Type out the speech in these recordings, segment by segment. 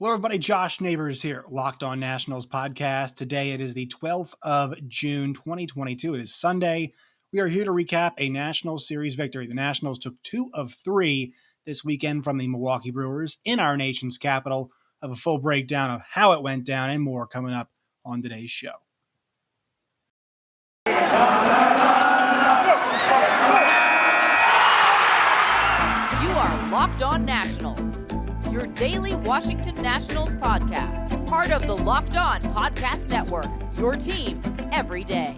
Hello, everybody. Josh Neighbors here, Locked On Nationals podcast. Today it is the 12th of June, 2022. It is Sunday. We are here to recap a Nationals series victory. The Nationals took 2 of 3 this weekend from the Milwaukee Brewers in our nation's capital. I have a full breakdown of how it went down and more coming up on today's show. You are Locked On Nationals, your daily Washington Nationals podcast, part of the Locked On Podcast Network, your team every day.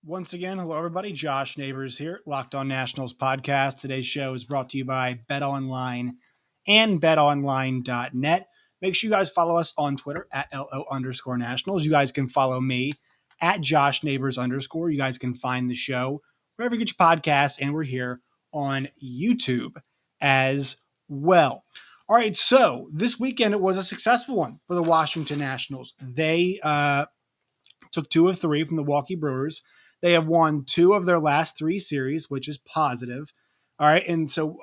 Once again, hello everybody. Josh Neighbors here, Locked On Nationals podcast. Today's show is brought to you by BetOnline and BetOnline.net. Make sure you guys follow us on Twitter at @LO_Nationals. You guys can follow me at JoshNeighbors_. You guys can find the show wherever you get your podcasts, and we're here on YouTube as well. All right, so this weekend it was a successful one for the Washington Nationals. They took 2 of 3 from the Milwaukee Brewers. They have won 2 of their last 3 series, which is positive. All right, and so,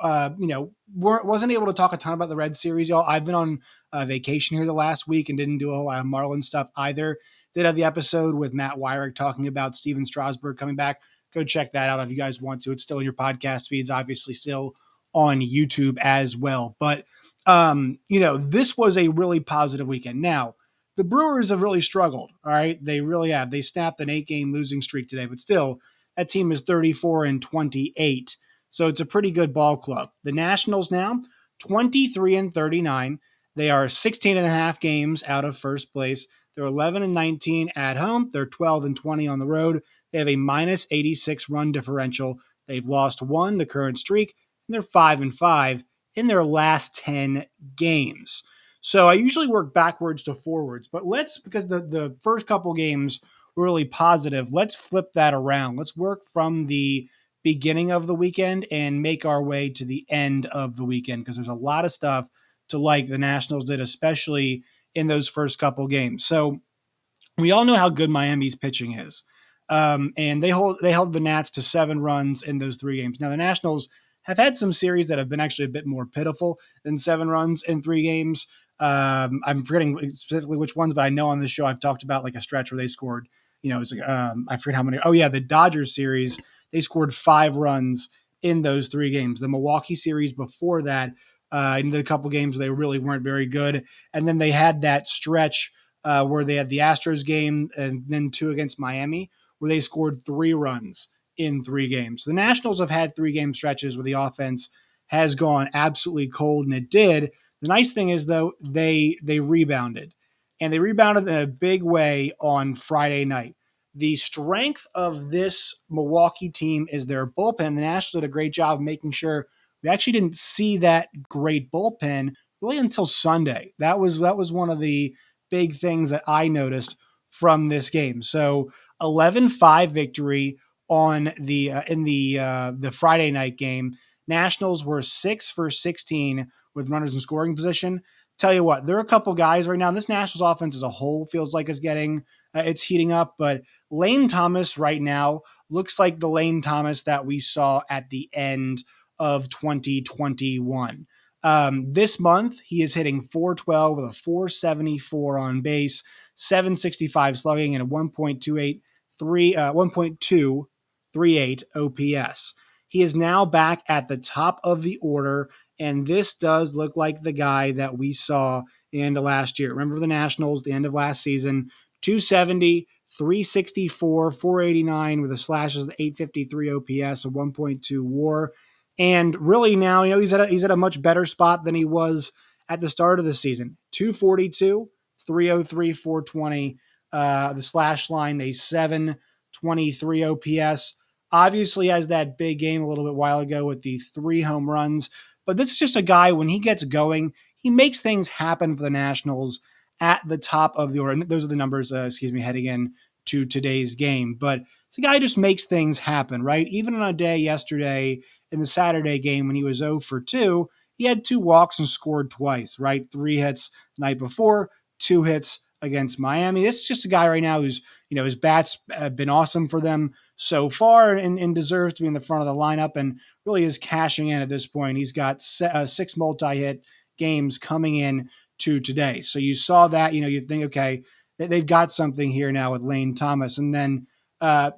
wasn't able to talk a ton about the Red Series, y'all. I've been on vacation here the last week and didn't do a lot of Marlins stuff either. Did have the episode with Matt Wyrick talking about Steven Strasburg coming back. Go check that out if you guys want to. It's still in your podcast feeds, obviously still on YouTube as well. But, this was a really positive weekend. Now, the Brewers have really struggled, all right? They really have. They snapped an 8-game losing streak today, but still, that team is 34-28. So it's a pretty good ball club. The Nationals now, 23-39. They are 16.5 games out of first place. They're 11-19 at home. They're 12-20 on the road. They have a minus 86 run differential. They've lost 1, the current streak, and they're 5-5 in their last 10 games. So I usually work backwards to forwards, but because the first couple games were really positive, let's flip that around. Let's work from the beginning of the weekend and make our way to the end of the weekend, because there's a lot of stuff to like the Nationals did, especially in those first couple games. So we all know how good Miami's pitching is. And they held the Nats to 7 runs in those 3 games. Now the Nationals have had some series that have been actually a bit more pitiful than 7 runs in 3 games. I'm forgetting specifically which ones, but I know on this show I've talked about like a stretch where they scored, it's like, I forget how many. Oh yeah, the Dodgers series, they scored 5 runs in those 3 games. The Milwaukee series before that, in the couple games, they really weren't very good. And then they had that stretch where they had the Astros game and then 2 against Miami, where they scored 3 runs in 3 games. The Nationals have had 3-game stretches where the offense has gone absolutely cold, and it did. The nice thing is, though, they rebounded. And they rebounded in a big way on Friday night. The strength of this Milwaukee team is their bullpen. The Nationals did a great job of making sure we actually didn't see that great bullpen really until Sunday. That was one of the big things that I noticed from this game. So 11-5 victory on in the Friday night game. Nationals were 6 for 16 with runners in scoring position. Tell you what, there are a couple guys right now. This Nationals offense as a whole feels like it's heating up, but Lane Thomas right now looks like the Lane Thomas that we saw at the end of 2021. This month, he is hitting .412 with a .474 on base, .765 slugging, and a 1.238 OPS. He is now back at the top of the order, and this does look like the guy that we saw in the last year. Remember the Nationals, the end of last season, 270, 364, 489 with a slashes, 853 OPS, a 1.2 WAR. And really now, he's at a much better spot than he was at the start of the season. 242, 303, 420. The slash line, a 723 OPS. Obviously has that big game a little bit while ago with the 3 home runs. But this is just a guy, when he gets going, he makes things happen for the Nationals at the top of the order. And those are the numbers, heading in to today's game. But it's a guy who just makes things happen, right? Even on a day yesterday in the Saturday game when he was 0 for 2, he had 2 walks and scored twice, right? 3 hits the night before, 2 hits against Miami. This is just a guy right now who's his bats have been awesome for them so far and deserves to be in the front of the lineup and really is cashing in at this point. He's got 6 multi-hit games coming in to today. So you saw that, you think, okay, they've got something here now with Lane Thomas. And then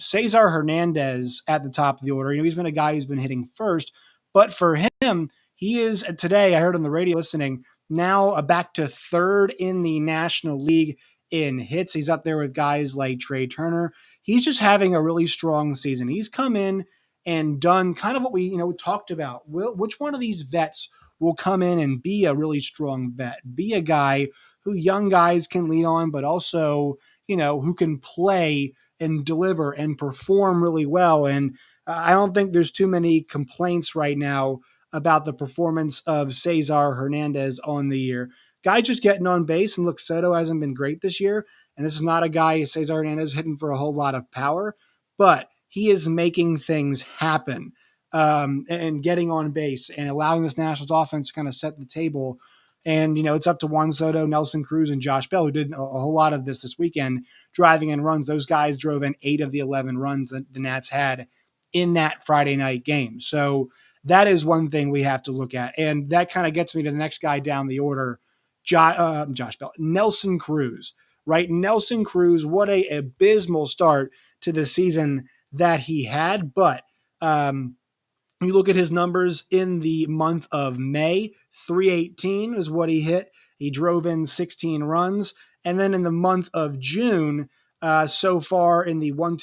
Cesar Hernandez at the top of the order. He's been a guy who's been hitting first, but for him, he is today, I heard on the radio listening, now back to third in the National League in hits. He's up there with guys like Trey Turner. He's just having a really strong season. He's come in and done kind of what we talked about. Which one of these vets will come in and be a really strong vet, be a guy who young guys can lean on, but also, who can play and deliver and perform really well. And I don't think there's too many complaints right now about the performance of Cesar Hernandez on the year. Guy just getting on base, and look, Soto hasn't been great this year. And this is not a guy, Cesar Hernandez, hitting for a whole lot of power, but he is making things happen and getting on base and allowing this Nationals offense to kind of set the table. And, it's up to Juan Soto, Nelson Cruz, and Josh Bell, who did a whole lot of this weekend, driving in runs. Those guys drove in 8 of the 11 runs that the Nats had in that Friday night game. So that is one thing we have to look at. And that kind of gets me to the next guy down the order, Josh Bell, Nelson Cruz, right? Nelson Cruz, what a abysmal start to the season that he had. But you look at his numbers in the month of May, 318 is what he hit. He drove in 16 runs. And then in the month of June, so far in the 9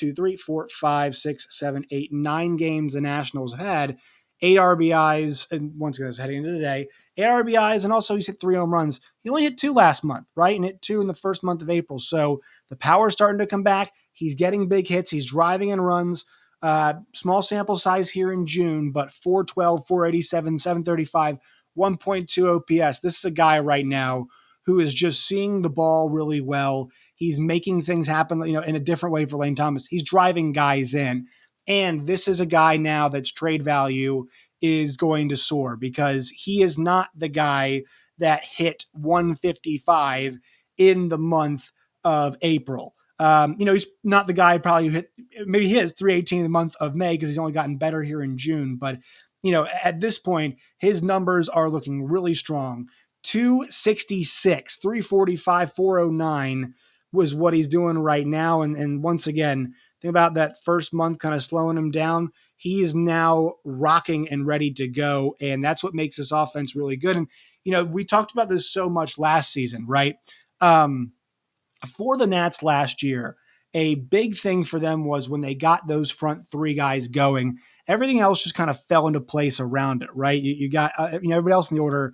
games the Nationals had, 8 RBIs, and once again, heading into the day, 8 RBIs, and also he's hit 3 home runs. He only hit 2 last month, right? And hit 2 in the first month of April. So the power's starting to come back. He's getting big hits. He's driving in runs. Small sample size here in June, but 412, 487, 735, 1.2 OPS. This is a guy right now who is just seeing the ball really well. He's making things happen, in a different way for Lane Thomas. He's driving guys in. And this is a guy now that's trade value is going to soar because he is not the guy that hit 155 in the month of April. He's not the guy probably who hit, maybe he is 318 in the month of May because he's only gotten better here in June. But, at this point, his numbers are looking really strong. 266, 345, 409 was what he's doing right now. And once again, think about that first month kind of slowing him down. He is now rocking and ready to go. And that's what makes this offense really good. And, we talked about this so much last season, right? For the Nats last year, a big thing for them was when they got those front 3 guys going, everything else just kind of fell into place around it, right? You got, everybody else in the order,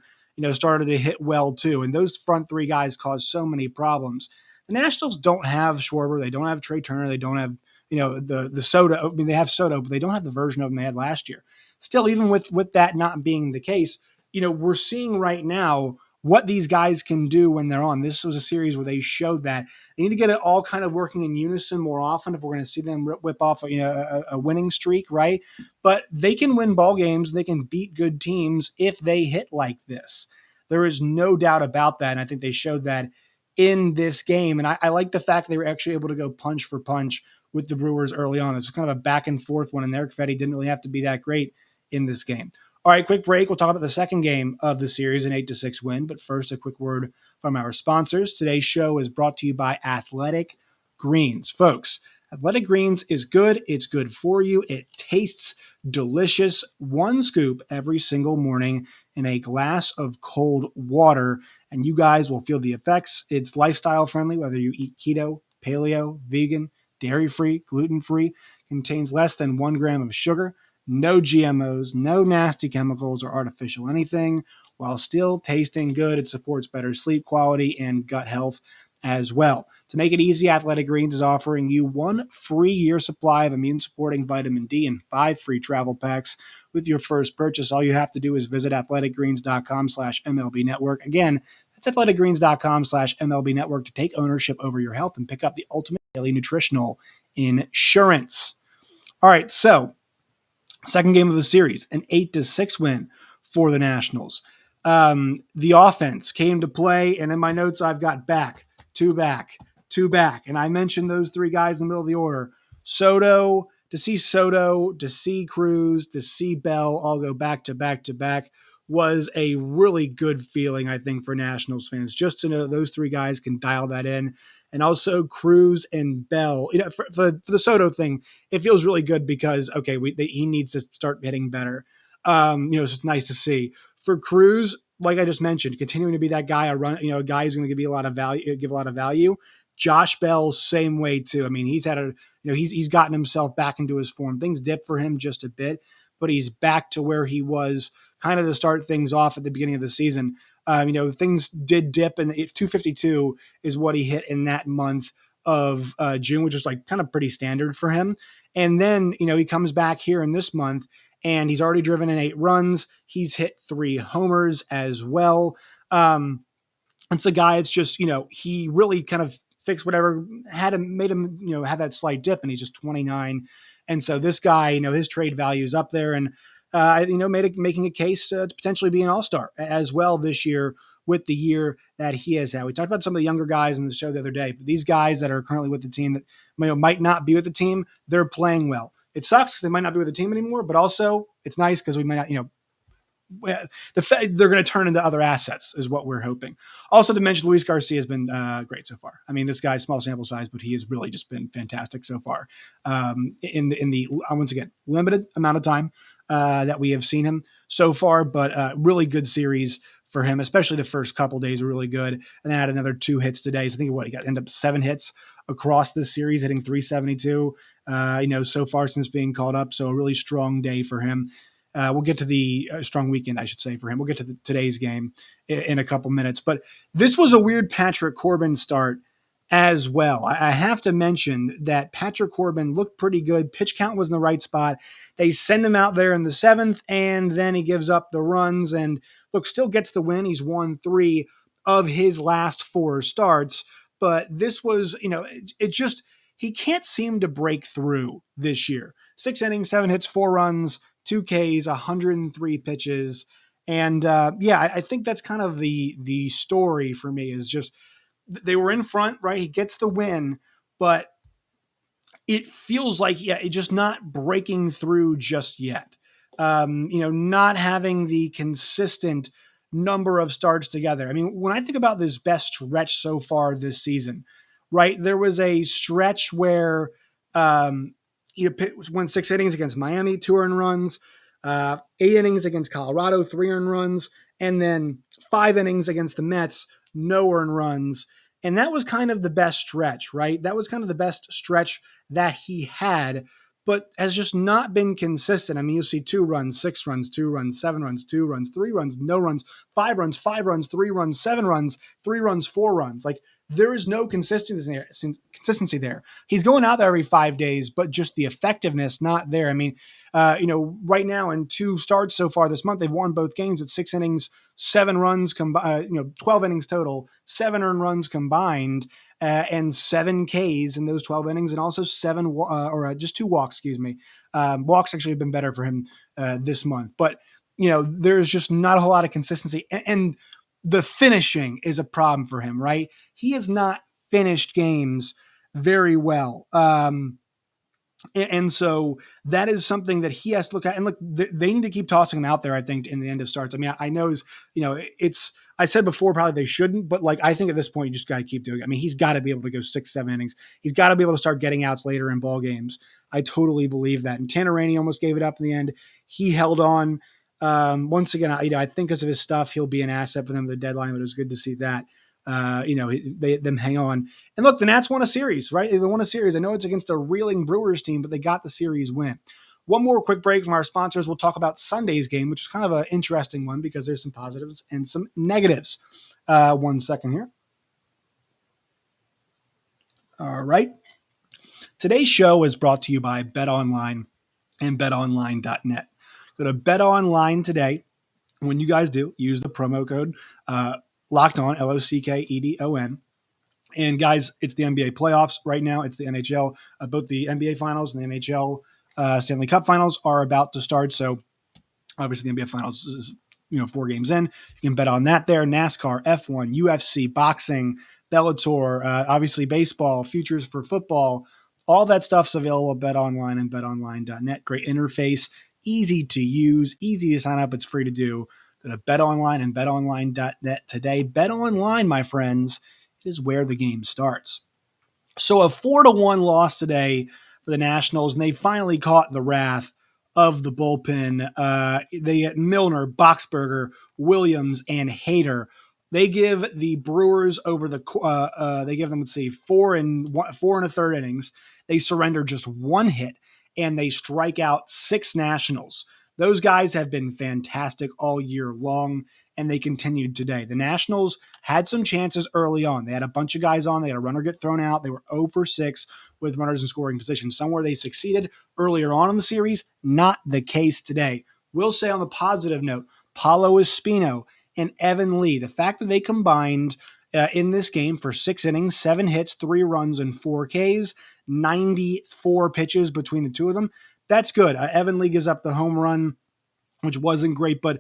started to hit well too. And those front 3 guys caused so many problems. The Nationals don't have Schwarber. They don't have Trey Turner. They don't have, the Soto. I mean, they have Soto, but they don't have the version of them they had last year. Still, even with that not being the case, we're seeing right now what these guys can do when they're on. This was a series where they showed that. They need to get it all kind of working in unison more often if we're going to see them whip off a winning streak, right? But they can win ball games. They can beat good teams if they hit like this. There is no doubt about that, and I think they showed that in this game. And I like the fact they were actually able to go punch for punch with the Brewers early on. This was kind of a back and forth one, and Eric Fetty didn't really have to be that great in this game. All right, quick break. We'll talk about the second game of the series, an 8-6 win. But first, a quick word from our sponsors. Today's show is brought to you by Athletic Greens. Folks, Athletic Greens is good. It's good for you. It tastes delicious. 1 scoop every single morning in a glass of cold water, and you guys will feel the effects. It's lifestyle friendly, whether you eat keto, paleo, vegan, dairy-free, gluten-free, contains less than 1 gram of sugar, no GMOs, no nasty chemicals or artificial anything, while still tasting good. It supports better sleep quality and gut health as well. To make it easy, Athletic Greens is offering you 1 free year supply of immune-supporting vitamin D and 5 free travel packs with your first purchase. All you have to do is visit athleticgreens.com/MLB Network. Again, that's athleticgreens.com/MLB Network to take ownership over your health and pick up the ultimate daily nutritional insurance. All right, so second game of the series, an 8-6 win for the Nationals. The offense came to play, and in my notes I've got back, to back. And I mentioned those three guys in the middle of the order. Soto, to see Cruz, to see Bell all go back to back to back was a really good feeling, I think, for Nationals fans, just to know those three guys can dial that in. And also Cruz and Bell, for the Soto thing, it feels really good because, okay, he needs to start hitting better. So it's nice to see. For Cruz, like I just mentioned, continuing to be that guy, a guy who's going to give a lot of value. Josh Bell, same way too. I mean, he's gotten himself back into his form. Things dipped for him just a bit, but he's back to where he was kind of to start things off at the beginning of the season. Things did dip, and 252 is what he hit in that month of June, which was like kind of pretty standard for him. And then, he comes back here in this month, and he's already driven in 8 runs. He's hit 3 homers as well. It's a guy, it's just, he really kind of fixed whatever made him, have that slight dip, and he's just 29. And so this guy, his trade value is up there, and making a case to potentially be an all-star as well this year with the year that he has had. We talked about some of the younger guys in the show the other day, but these guys that are currently with the team that might not be with the team, they're playing well. It sucks because they might not be with the team anymore, but also it's nice because we might not, they're going to turn into other assets is what we're hoping. Also to mention, Louise Garcia has been great so far. I mean, this guy's small sample size, but he has really just been fantastic so far in the once again, limited amount of time that we have seen him so far, but really good series for him, especially the first couple days were really good. And then had another 2 hits today. So I think he ended up 7 hits across this series, hitting 372, so far since being called up. So a really strong day for him. We'll get to the strong weekend, I should say, for him. We'll get to today's game in a couple minutes. But this was a weird Patrick Corbin start as well. I have to mention that Patrick Corbin looked pretty good. Pitch count was in the right spot. They send him out there in the 7th, and then he gives up the runs and, look, still gets the win. He's won 3 of his last 4 starts. But this was, he can't seem to break through this year. 6 innings, 7 hits, 4 runs, 2 Ks, 103 pitches. And I think that's kind of the story for me is just they were in front, right? He gets the win, but it feels like, it's just not breaking through just yet. Not having the consistent number of starts together. I mean, when I think about this best stretch so far this season, right, there was a stretch where he won 6 innings against Miami, 2 earned runs, 8 innings against Colorado, 3 earned runs, and then 5 innings against the Mets, no earned runs. And that was kind of the best stretch, right? That was kind of the best stretch that he had, but has just not been consistent. I mean, you'll see 2 runs, 6 runs, 2 runs, 7 runs, 2 runs, 3 runs, no runs, 5 runs, 5 runs, 3 runs, 7 runs, 3 runs, 4 runs. Like, there is no consistency there. He's going out there every 5 days, but just the effectiveness not there. I mean, right now in 2 starts so far this month, they've won both games at 6 innings, 7 runs, 12 innings total, 7 earned runs combined, and 7 Ks in those 12 innings, and also just 2 walks, excuse me. Walks actually have been better for him this month, but there's just not a whole lot of consistency, and the finishing is a problem for him, right? He has not finished games very well. And so that is something that he has to look at. And look, they need to keep tossing him out there, I think, in the end of starts. I mean, I know, I said before, probably they shouldn't, but like, I think at this point, you just got to keep doing it. I mean, he's got to be able to go 6, 7 innings. He's got to be able to start getting outs later in ball games. I totally believe that. And Tanner Rainey almost gave it up in the end. He held on. Once again, I think because of his stuff, he'll be an asset for them at the deadline, but it was good to see that. Them hang on. And look, the Nats won a series, right? They won a series. I know it's against a reeling Brewers team, but they got the series win. One more quick break from our sponsors. We'll talk about Sunday's game, which is kind of an interesting one because there's some positives and some negatives. 1 second here. All right. Today's show is brought to you by BetOnline and BetOnline.net. Go to BetOnline today. When you guys do, use the promo code Locked On, LOCKEDON. And guys, it's the NBA playoffs right now. It's the NHL. Both the NBA finals and the NHL Stanley Cup finals are about to start. So obviously the NBA finals is 4 games in. You can bet on that there. NASCAR, F1, UFC, boxing, Bellator, obviously baseball, futures for football. All that stuff's available at BetOnline and betonline.net. Great interface, easy to use, easy to sign up. It's free to do. Go to BetOnline and betonline.net today. BetOnline, my friends, it is where the game starts. So a 4-1 loss today for the Nationals, and they finally caught the wrath of the bullpen. They get Milner, Boxberger, Williams, and Hader. They give the Brewers over the. They give them, 4 1/3 innings. They surrender just 1 hit, and they strike out 6 Nationals. Those guys have been fantastic all year long, and they continued today. The Nationals had some chances early on. They had a bunch of guys on. They had a runner get thrown out. They were 0 for 6 with runners in scoring position. Somewhere they succeeded earlier on in the series. Not the case today. We'll say on the positive note, Paolo Espino and Evan Lee, the fact that they combined in this game for 6 innings, 7 hits, 3 runs, and 4 Ks, 94 pitches between the two of them, that's good. Evan Lee gives up the home run, which wasn't great, but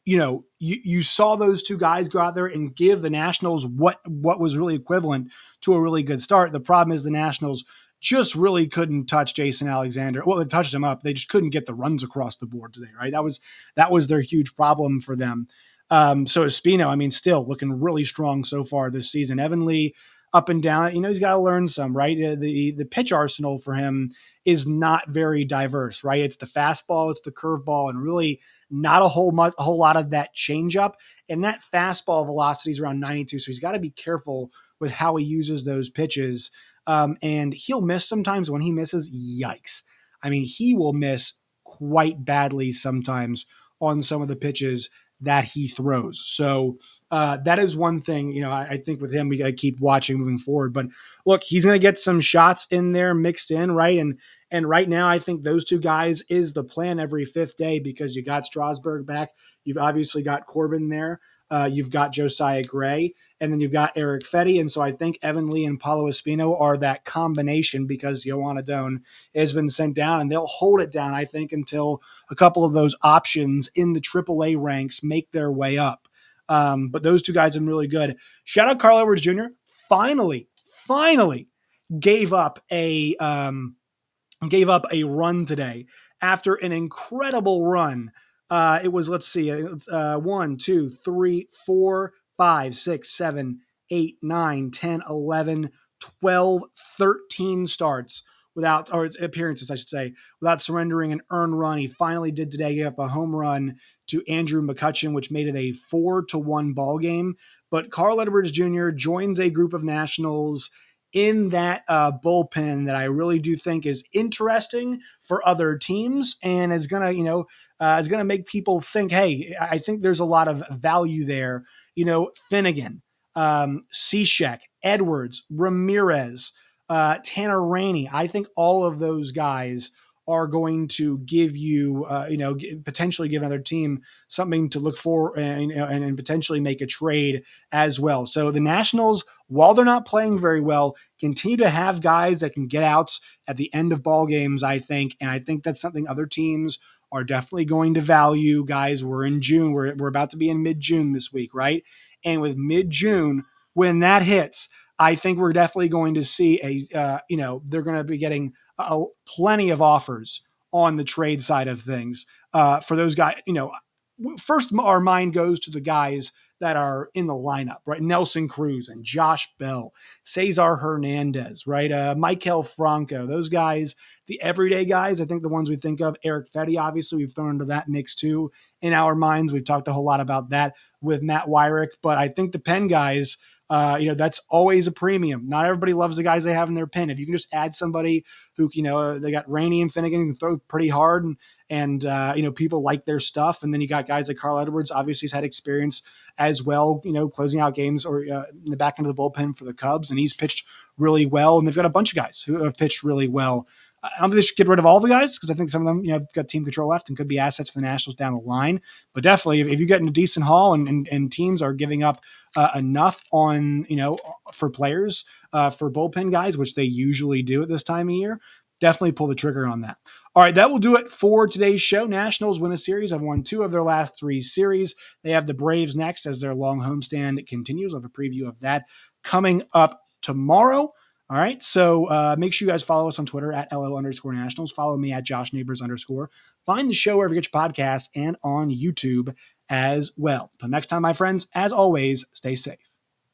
you saw those two guys go out there and give the Nationals what was really equivalent to a really good start. The problem is the Nationals just really couldn't touch Jason Alexander. Well, they touched him up. They just couldn't get the runs across the board today, right? That was their huge problem for them. So Espino, still looking really strong so far this season. Evan Lee up and down, he's got to learn some, right? The pitch arsenal for him is not very diverse, right? It's the fastball, it's the curveball, and really not a whole lot of that changeup. And that fastball velocity is around 92, so he's got to be careful with how he uses those pitches. And he'll miss sometimes. When he misses, yikes. He will miss quite badly sometimes on some of the pitches that he throws. So that is one thing, I think with him, we got to keep watching moving forward. But look, he's going to get some shots in there mixed in, right? And right now, I think those two guys is the plan every 5th day, because you got Strasburg back. You've obviously got Corbin there. You've got Josiah Gray, and then you've got Eric Fetty. And so I think Evan Lee and Paolo Espino are that combination, because Yohan Adon has been sent down, and they'll hold it down, I think, until a couple of those options in the AAA ranks make their way up. But those two guys have been really good. Shout out Carl Edwards Jr. Finally gave up a run today after an incredible run. It was, 1, 2, 3, 4, 5, 6, 7, 8, 9, 10, 11, 12, 13 starts appearances, I should say, without surrendering an earned run. He finally did today, gave up a home run to Andrew McCutchen, which made it a 4-1 ball game. But Carl Edwards Jr. joins a group of Nationals in that bullpen that I really do think is interesting for other teams, and is gonna make people think, hey, I think there's a lot of value there. Finnegan, Cishek, Edwards, Ramirez, Tanner Rainey. I think all of those guys are going to give you, potentially give another team something to look for, and potentially make a trade as well. So the Nationals, while they're not playing very well, continue to have guys that can get outs at the end of ball games, I think. And I think that's something other teams are definitely going to value. Guys, we're in June. We're about to be in mid-June this week, right? And with mid-June, when that hits, I think we're definitely going to see they're going to be getting plenty of offers on the trade side of things for those guys. First our mind goes to the guys that are in the lineup, right? Nelson Cruz and Josh Bell, Cesar Hernandez, right? Maikel Franco, those guys, the everyday guys. I think the ones we think of, Eric Fetty, obviously we've thrown into that mix too in our minds. We've talked a whole lot about that with Matt Wyrick, but I think the pen guys, that's always a premium. Not everybody loves the guys they have in their pen. If you can just add somebody who, they got Rainey and Finnegan who can throw pretty hard, and people like their stuff. And then you got guys like Carl Edwards, obviously he's had experience as well, closing out games or in the back end of the bullpen for the Cubs. And he's pitched really well. And they've got a bunch of guys who have pitched really well. I don't think they should get rid of all the guys, because I think some of them, have got team control left and could be assets for the Nationals down the line. But definitely, if you get in a decent haul and teams are giving up enough on, for players, for bullpen guys, which they usually do at this time of year, definitely pull the trigger on that. All right, that will do it for today's show. Nationals win a series. Have won 2 of their last 3 series. They have the Braves next as their long homestand continues. I'll have a preview of that coming up tomorrow. All right, so make sure you guys follow us on Twitter at LL_Nationals. Follow me at Josh Neighbors _. Find the show wherever you get your podcasts and on YouTube as well. Until next time, my friends, as always, stay safe.